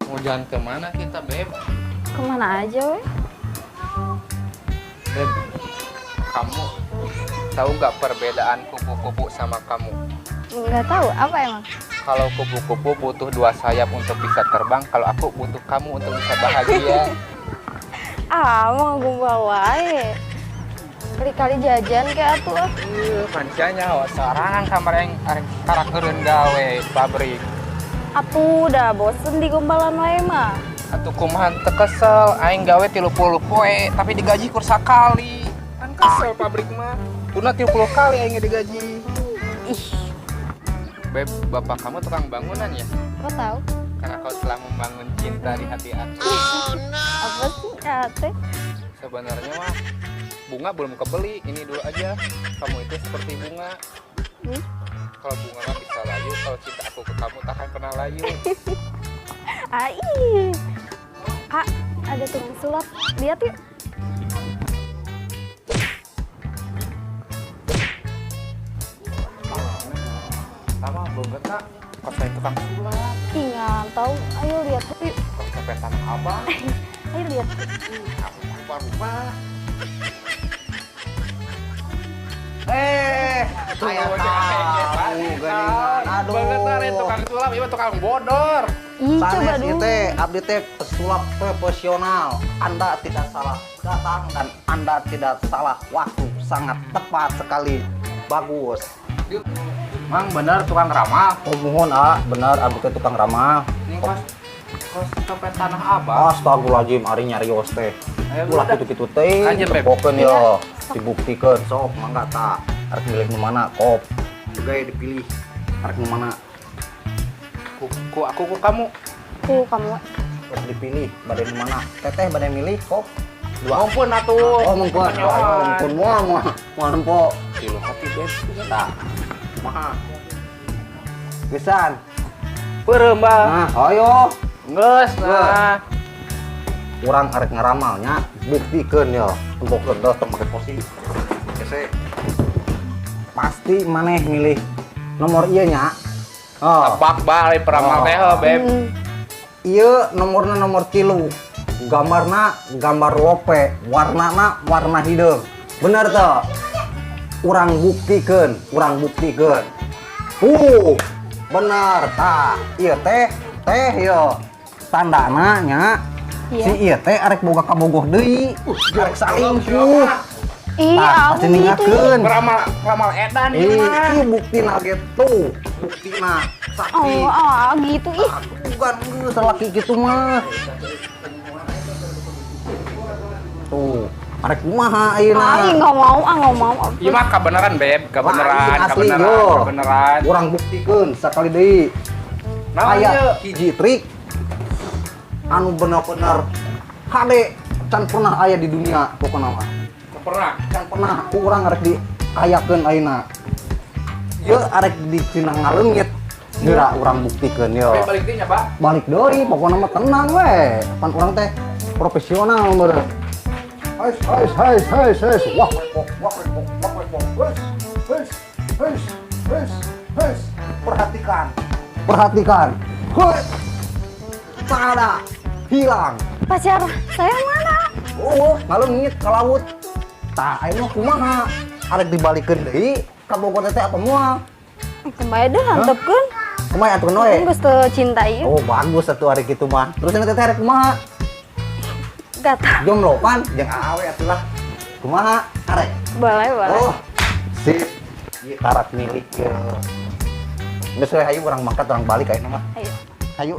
Mau jalan kemana kita, Beb? Kemana aja, weh? Beb, kamu tahu nggak perbedaan kupu-kupu sama kamu? Nggak tahu, apa emang? Kalau kupu-kupu butuh dua sayap untuk bisa terbang, kalau aku butuh kamu untuk bisa bahagia. Mau gumbal wae. Kali-kali jajan kayak atuh. Manusianya, seorang kamar yang karakterin gawe pabrik. Atuh udah bosen di gombalan wae mah. Atuh kumaha teu kesel, aing gawe 30 poe, tapi digaji kur sakali. Kan kesel pabrik mah. Tuna 30 kali aing digaji. Ih, Beb, bapak kamu tukang bangunan ya? kok tahu? Karena kau telah membangun cinta di hati aku. Apa sih, Ate? Sebenarnya mah bunga belum kebeli, ini dulu aja. Kamu itu seperti bunga. Kalau bunga mah bisa layu, kalau cinta aku ke kamu tak akan pernah layu. Kak, ada tukang sulap. Lihat yuk. Sama belum kena, kau saya tukang sulap. Ih, ngantau. Ayo lihat yuk. Kau sampai tanah abang, Ayo lihat. aku lupa-lupa. Saya tahu geningan. Aduh. Banget tare tukang sulap, ieu tukang bodor. Ih, coba Sanes dulu. itu abdi teh pesulap profesional. Anda tidak salah datang dan Anda tidak salah waktu. Sangat tepat sekali. Bagus. Mang bener tukang ramal. Oh mohon benar abdi teh tukang ramal. Ini kos sampai tanah abang. Astagfirullahaladzim, ari nyarios teh. Ayo, Ulah udah. kitu-kitu teh. Aja, Beb. Tepokeun ya, dibuktikan sok mangga tak. Arek milih nu mana kop. Juga dipilih. Arek nu mana Aku kamu. Kamu. sok dipilih. Bade nu mana? Teteh bade milih kop. Dua. Mumpun atuh. Oh mumpun. Mumpun moal empok. Kilo hati, Beb. Tah. Kumaha? Pisan. Peureum, Mbak. Nah, ayo. Geus nah. Urang arek ngaramalnya buktikeun ya. Empok keuntos teu make posisi. Hese. Pasti maneh milih nomor ieu nya. Oh. Tebak balik peramal teh, Beb. Ieu nomorna nomor 3. Gambarna gambar lope, warnana warna hideung. Bener teu? Urang buktikeun. Bener tah. Ieu teh ieu tandana nya. Iya. Si ieu teh arek boga kabogoh deui. Arek salingkuh. Iya, Pasti aku gitu. ningakeun. Peramal edan ieu mah. Ih, buktina gitu. Buktina sakti. Gitu ih. Bukan geus laki gitu mah. Tuh, arek kumaha ayeuna? Nggak mau. Ieu mah kabeneran, Beb. Wah, asli yo. Kabeneran. Urang buktikeun sakali deui. Naon ieu? Aya hiji trik anu bener-bener hade can pernah aya di dunia pokona mah. Pernah. Can pernah urang arek diayakeun ayeuna. Ieu arek di cenah ngaleungit. Geura urang buktikeun yo. Beb balik dinya, Pak. Balik deui pokona mah tenang we. Pan urang teh profesional bener. Hais. Wah, Perhatikan. Hei. Tada. Hilang. Pacar saya mana? Oh, ngaleungit ka laut. Tah, ayeuna mah kumaha? Arek dibalikeun deui ka Bogor teh apa moal? Kembali deh hantepkeun. Kumaha atuh we? Geus teu cinta ieu. Oh, bagus atuh arek kitu mah. Terus cenah teh arek kumaha? Gata. Jombloan jeung awe atuh lah. Kumaha arek? Boleh. Oh, sip. Ieu karak milik. Geus we hayu urang mangkat urang balik ayeuna mah. Ayo. Hayu.